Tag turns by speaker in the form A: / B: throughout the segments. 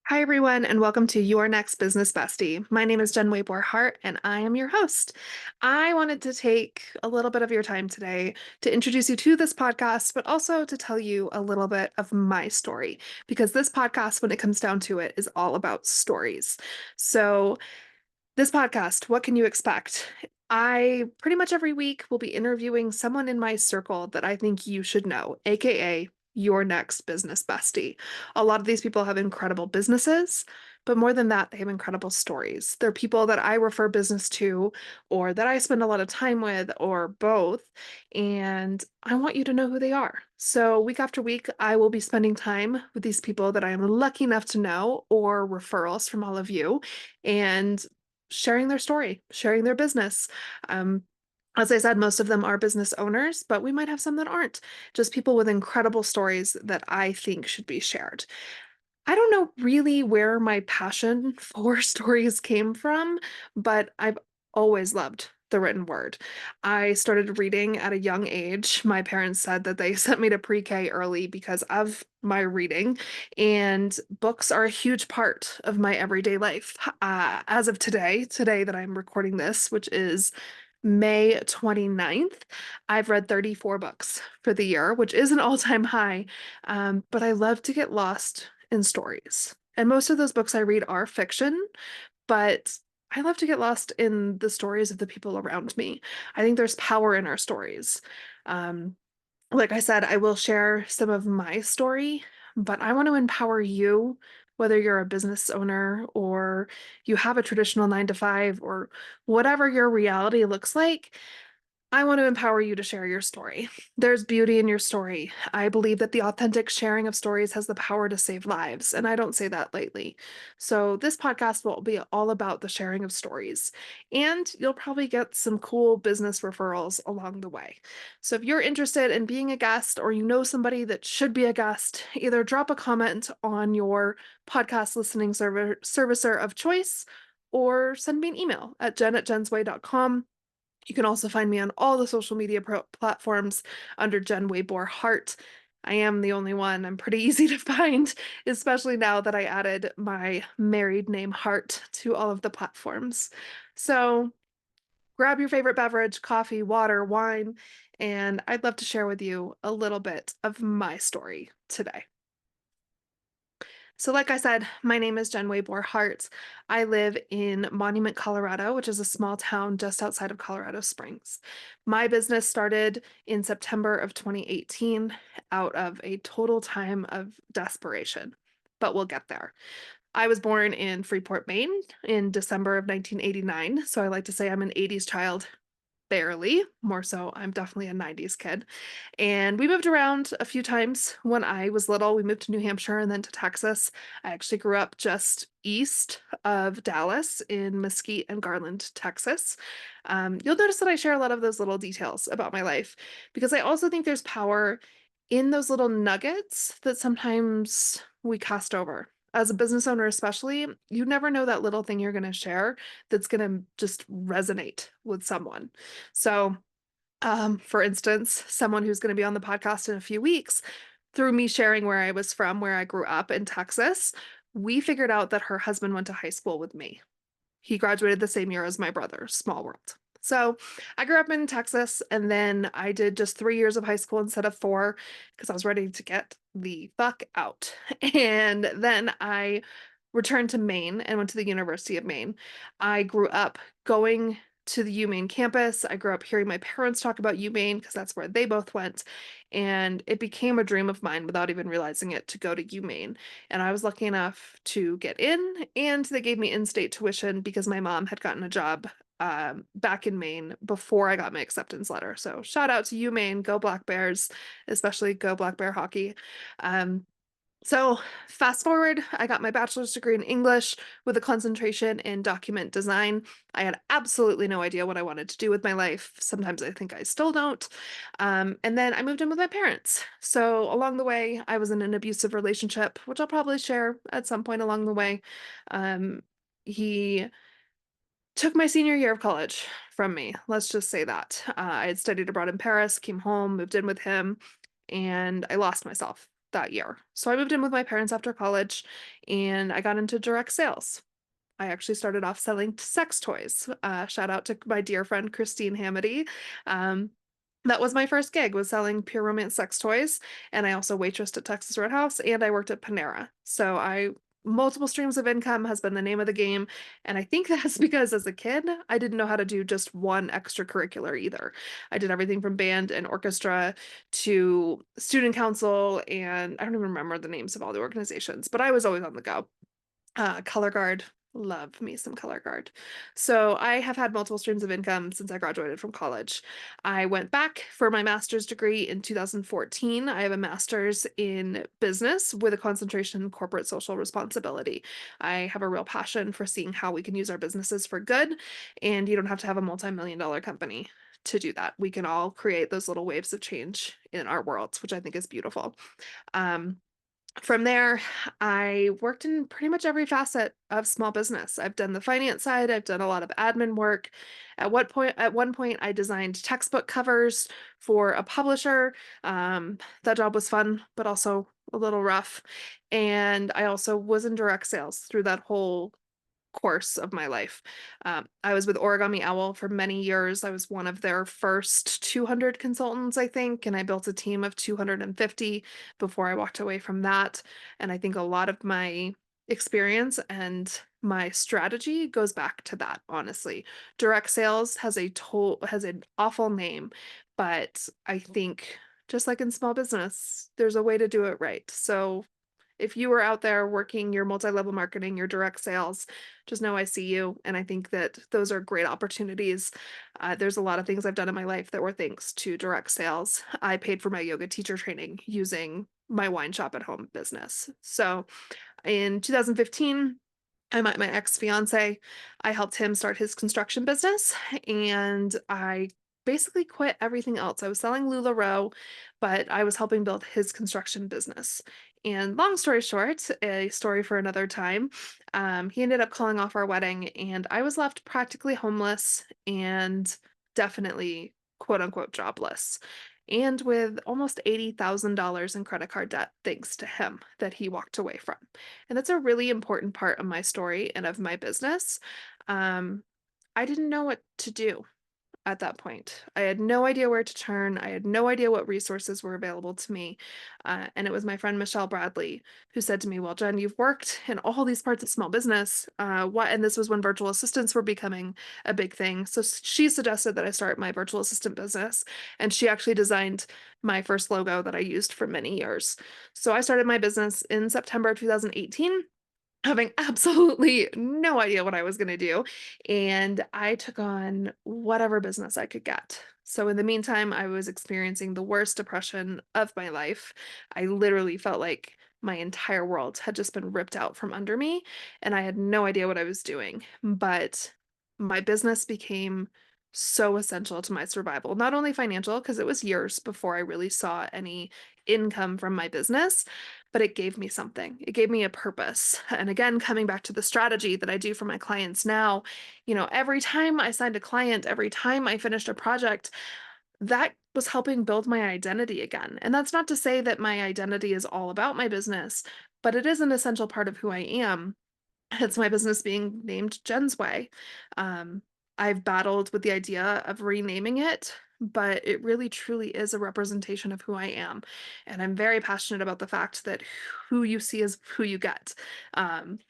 A: Hi, everyone, and welcome to Your Next Business Bestie. My name is Jenn Wayboer Hartt, and I am your host. I wanted to take a little bit of your time today to introduce you to this podcast, but also to tell you a little bit of my story, because this podcast, when it comes down to it, is all about stories. So, this podcast, what can you expect? I pretty much every week will be interviewing someone in my circle that I think you should know, aka your next business bestie. A lot of these people have incredible businesses, but more than that, they have incredible stories. They're people that I refer business to, or that I spend a lot of time with, or both. And I want you to know who they are. So, week after week, I will be spending time with these people that I am lucky enough to know, or referrals from all of you. And sharing their story, sharing their business. Um, as I said, most of them are business owners, but we might have some that aren't. Just people with incredible stories that I think should be shared. I don't know really where my passion for stories came from, but I've always loved the written word. I started reading at a young age. My parents said that they sent me to pre-K early because of my reading, and books are a huge part of my everyday life. As of today that I'm recording this, which is May 29th, I've read 34 books for the year, which is an all-time high. But I love to get lost in stories. And most of those books I read are fiction, but I love to get lost in the stories of the people around me. I think there's power in our stories. Um, like I said, I will share some of my story, but I want to empower you, whether you're a business owner or you have a traditional 9 to 5 or whatever your reality looks like. I want to empower you to share your story. There's beauty in your story. I believe that the authentic sharing of stories has the power to save lives, and I don't say that lightly. So, this podcast will be all about the sharing of stories, and you'll probably get some cool business referrals along the way. So, if you're interested in being a guest or you know somebody that should be a guest, either drop a comment on your podcast listening servicer of choice or send me an email at jen@jensway.com. You can also find me on all the social media platforms under Jenn Wayboer Hartt. I am the only one. I'm pretty easy to find, especially now that I added my married name Hartt to all of the platforms. So grab your favorite beverage, coffee, water, wine, and I'd love to share with you a little bit of my story today. So, like I said, my name is Jenn Wayboer Hartt. I live in Monument, Colorado, which is a small town just outside of Colorado Springs. My business started in September of 2018 out of a total time of desperation, but we'll get there. I was born in Freeport, Maine in December of 1989, so I like to say I'm an 80s child. Barely, more so, I'm definitely a 90s kid. And we moved around a few times when I was little. We moved to New Hampshire and then to Texas. I actually grew up just east of Dallas in Mesquite and Garland, Texas. You'll notice that I share a lot of those little details about my life because I also think there's power in those little nuggets that sometimes we cast over. As a business owner, especially, you never know that little thing you're going to share that's going to just resonate with someone. So, for instance, someone who's going to be on the podcast in a few weeks, through me sharing where I was from, where I grew up in Texas, we figured out that her husband went to high school with me. He graduated the same year as my brother. Small world. So I grew up in Texas, and then I did just 3 years of high school instead of four because I was ready to get the fuck out. And then I returned to Maine and went to the University of Maine. I grew up going to the UMaine campus. I grew up hearing my parents talk about UMaine because that's where they both went. And it became a dream of mine without even realizing it to go to UMaine. And I was lucky enough to get in, and they gave me in-state tuition because my mom had gotten a job back in Maine before I got my acceptance letter. So shout out to UMaine, go Black Bears, especially go Black Bear hockey. Um, so fast forward, I got my bachelor's degree in English with a concentration in document design. I had absolutely no idea what I wanted to do with my life. Sometimes I think I still don't. And then I moved in with my parents. So along the way, I was in an abusive relationship, which I'll probably share at some point along the way. Um, he took my senior year of college from me. Let's just say that. I had studied abroad in Paris, came home, moved in with him, and I lost myself that year. So I moved in with my parents after college and I got into direct sales. I actually started off selling sex toys. Shout out to my dear friend Christine Hamity. Um, that was my first gig, was selling pure romance sex toys, and I also waitressed at Texas Roadhouse, and I worked at Panera. So I multiple streams of income has been the name of the game, and I think that's because as a kid, I didn't know how to do just one extracurricular either. I did everything from band and orchestra to student council, and I don't even remember the names of all the organizations, but I was always on the go. Color guard. Love me some color guard. So I have had multiple streams of income since I graduated from college. I went back for my master's degree in 2014. I have a master's in business with a concentration in corporate social responsibility. I have a real passion for seeing how we can use our businesses for good, and you don't have to have a multi-million dollar company to do that. We can all create those little waves of change in our worlds, which I think is beautiful. Um, from there, I worked in pretty much every facet of small business. I've done the finance side, I've done a lot of admin work. At one point, I designed textbook covers for a publisher. That job was fun, but also a little rough. And I also was in direct sales through that whole course of my life. I was with Origami Owl for many years. I was one of their first 200 consultants, I think, and I built a team of 250 before I walked away from that. And I think a lot of my experience and my strategy goes back to that, honestly. Direct sales has an awful name, but I think just like in small business, there's a way to do it right. So if you are out there working your multi-level marketing, your direct sales, just know I see you. And I think that those are great opportunities. There's a lot of things I've done in my life that were thanks to direct sales. I paid for my yoga teacher training using my wine shop at home business. So in 2015, I met my ex-fiance. I helped him start his construction business, and I basically quit everything else. I was selling LuLaRoe, but I was helping build his construction business. And long story short, a story for another time, he ended up calling off our wedding, and I was left practically homeless and definitely quote unquote jobless. And with almost $80,000 in credit card debt, thanks to him that he walked away from. And that's a really important part of my story and of my business. Um, I didn't know what to do at that point. I had no idea where to turn. I had no idea what resources were available to me. And it was my friend Michelle Bradley who said to me, "Well, Jen, you've worked in all these parts of small business. What?" And this was when virtual assistants were becoming a big thing. So she suggested that I start my virtual assistant business. And she actually designed my first logo that I used for many years. So I started my business in September 2018, having absolutely no idea what I was going to do. And I took on whatever business I could get. So in the meantime, I was experiencing the worst depression of my life. I literally felt like my entire world had just been ripped out from under me, and I had no idea what I was doing. But my business became so essential to my survival, not only financial, because it was years before I really saw any income from my business, but it gave me something. It gave me a purpose. And again, coming back to the strategy that I do for my clients now, every time I signed a client, every time I finished a project, that was helping build my identity again. And that's not to say that my identity is all about my business, but it is an essential part of who I am. It's my business being named Jen's Way. Um, I've battled with the idea of renaming it, but it really truly is a representation of who I am. And I'm very passionate about the fact that who you see is who you get. Um,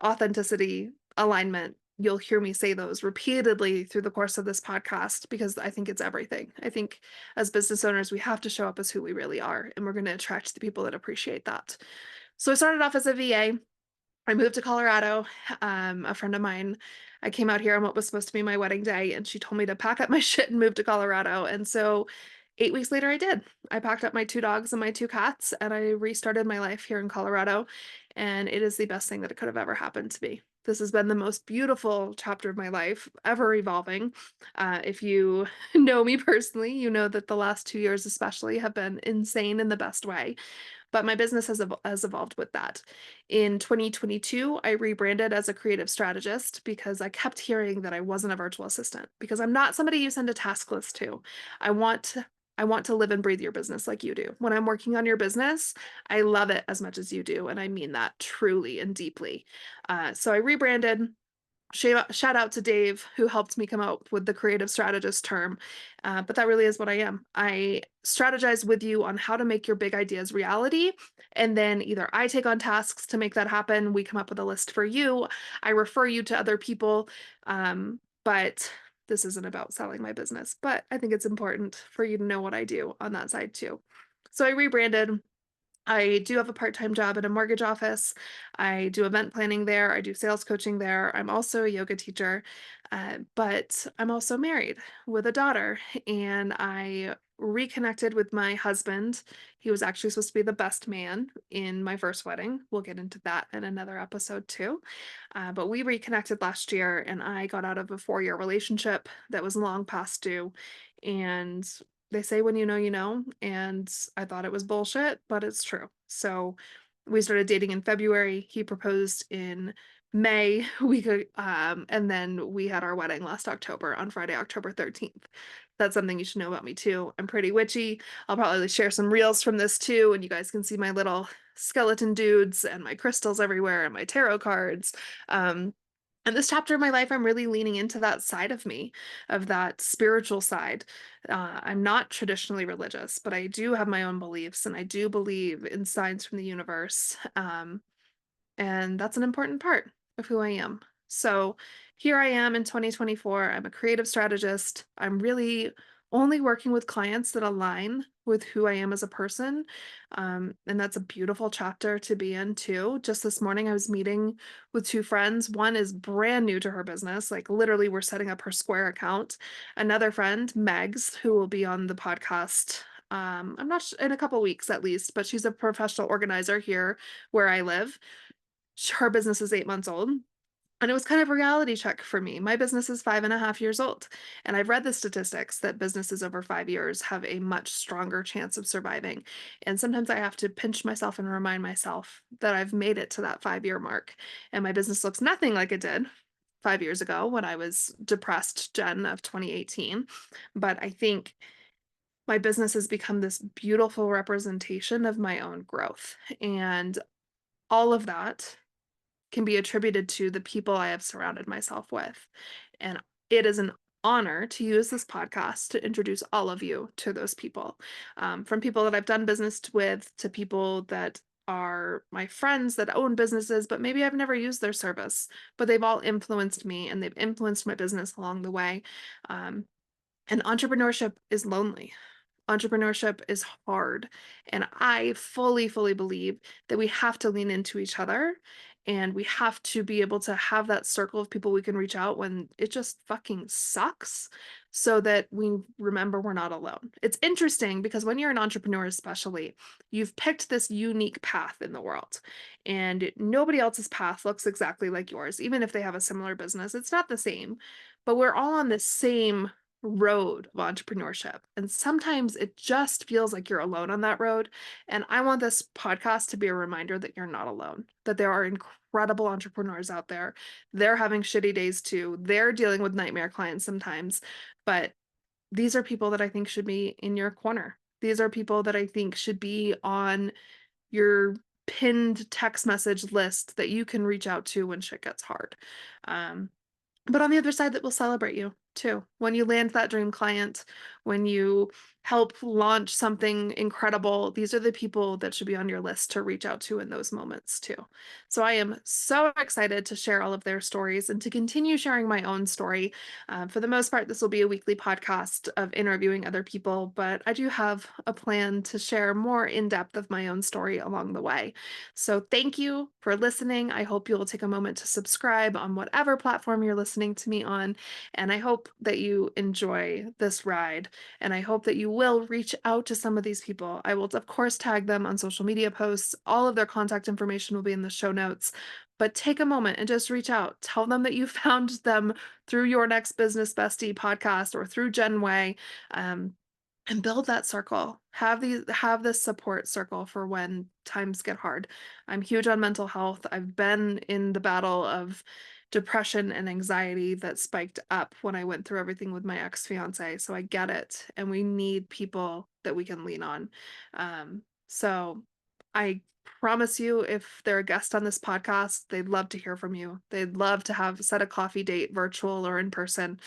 A: Authenticity, alignment. You'll hear me say those repeatedly through the course of this podcast because I think it's everything. I think as business owners, we have to show up as who we really are, and we're going to attract the people that appreciate that. So I started off as a VA. I moved to Colorado. A friend of mine, I came out here on what was supposed to be my wedding day, and she told me to pack up my shit and move to Colorado. And so 8 weeks later, I did. I packed up my two dogs and my two cats, and I restarted my life here in Colorado. And it is the best thing that could have ever happened to me. This has been the most beautiful chapter of my life, ever evolving. If you know me personally, you know that the last 2 years, especially, have been insane in the best way. But my business has evolved with that. In 2022, I rebranded as a creative strategist because I kept hearing that I wasn't a virtual assistant, because I'm not somebody you send a task list to. I want I want to live and breathe your business like you do. When I'm working on your business, I love it as much as you do. And I mean that truly and deeply. So I rebranded. Shout out to Dave, who helped me come up with the creative strategist term. But that really is what I am. I strategize with you on how to make your big ideas reality. And then either I take on tasks to make that happen, we come up with a list for you, I refer you to other people. But this isn't about selling my business, but I think it's important for you to know what I do on that side too. So I rebranded. I do have a part-time job at a mortgage office. I do event planning there. I do sales coaching there. I'm also a yoga teacher, but I'm also married with a daughter. And I reconnected with my husband. He was actually supposed to be the best man in my first wedding. We'll get into that in another episode too. But we reconnected last year, and I got out of a 4-year relationship that was long past due. And they say when you know, you know, and I thought it was bullshit, but it's true. So we started dating in February. He proposed in May. And then we had our wedding last October on Friday, October 13th. That's something you should know about me too. I'm pretty witchy. I'll probably share some reels from this too, and you guys can see my little skeleton dudes and my crystals everywhere and my tarot cards. Um, and this chapter of my life, I'm really leaning into that side of me, of that spiritual side. I'm not traditionally religious, but I do have my own beliefs, and I do believe in signs from the universe. And that's an important part of who I am. So here I am in 2024. I'm a creative strategist. I'm really only working with clients that align with who I am as a person. And that's a beautiful chapter to be in too. Just this morning, I was meeting with 2 friends. One is brand new to her business. Like literally, we're setting up her Square account. Another friend, Megs, who will be on the podcast. I'm not in a couple weeks at least, but she's a professional organizer here where I live. Her business is 8 months old. And it was kind of a reality check for me. My business is 5.5 years old. And I've read the statistics that businesses over 5 years have a much stronger chance of surviving. And sometimes I have to pinch myself and remind myself that I've made it to that 5-year mark. And my business looks nothing like it did 5 years ago when I was depressed Jen of 2018. But I think my business has become this beautiful representation of my own growth. And all of that can be attributed to the people I have surrounded myself with. And it is an honor to use this podcast to introduce all of you to those people. From people that I've done business with to people that are my friends that own businesses, but maybe I've never used their service, but they've all influenced me and they've influenced my business along the way. Um, and entrepreneurship is lonely. Entrepreneurship is hard. And I fully believe that we have to lean into each other, and we have to be able to have that circle of people we can reach out when it just fucking sucks, so that we remember we're not alone. It's interesting because when you're an entrepreneur, especially, you've picked this unique path in the world, and nobody else's path looks exactly like yours. Even if they have a similar business, it's not the same, but we're all on the same road of entrepreneurship. And sometimes it just feels like you're alone on that road. And I want this podcast to be a reminder that you're not alone, that there are incredible entrepreneurs out there. They're having shitty days too. They're dealing with nightmare clients sometimes. But these are people that I think should be in your corner. These are people that I think should be on your pinned text message list that you can reach out to when shit gets hard. Um, but on the other side, that will celebrate you too. When you land that dream client, when you help launch something incredible, these are the people that should be on your list to reach out to in those moments too. So I am so excited to share all of their stories and to continue sharing my own story. For the most part, this will be a weekly podcast of interviewing other people, but I do have a plan to share more in depth of my own story along the way. So thank you for listening. I hope you'll take a moment to subscribe on whatever platform you're listening to me on. And I hope that you enjoy this ride. And I hope that you will reach out to some of these people. I will, of course, tag them on social media posts. All of their contact information will be in the show notes. But take a moment and just reach out. Tell them that you found them through Your Next Business Bestie podcast or through Jen Way. And build that circle. Have this support circle for when times get hard. I'm huge on mental health. I've been in the battle of depression and anxiety that spiked up when I went through everything with my ex-fiance. So I get it. And we need people that we can lean on. So I promise you, if they're a guest on this podcast, they'd love to hear from you. They'd love to have set a coffee date, virtual or in person.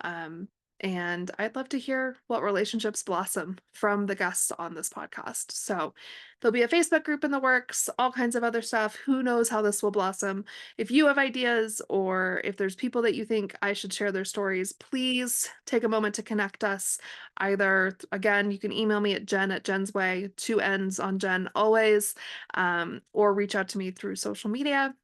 A: Um, and I'd love to hear what relationships blossom from the guests on this podcast. So there'll be a Facebook group in the works, all kinds of other stuff. Who knows how this will blossom? If you have ideas or if there's people that you think I should share their stories, please take a moment to connect us. Either, again, you can email me at Jen's Way, two N's on Jenn always, or reach out to me through social media.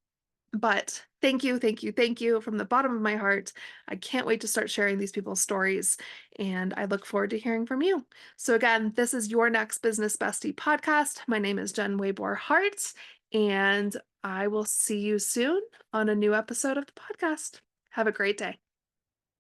A: But thank you, thank you, thank you from the bottom of my heart. I can't wait to start sharing these people's stories, and I look forward to hearing from you. So, again, this is Your Next Business Bestie podcast. My name is Jenn Wayboer Hartt, and I will see you soon on a new episode of the podcast. Have a great day.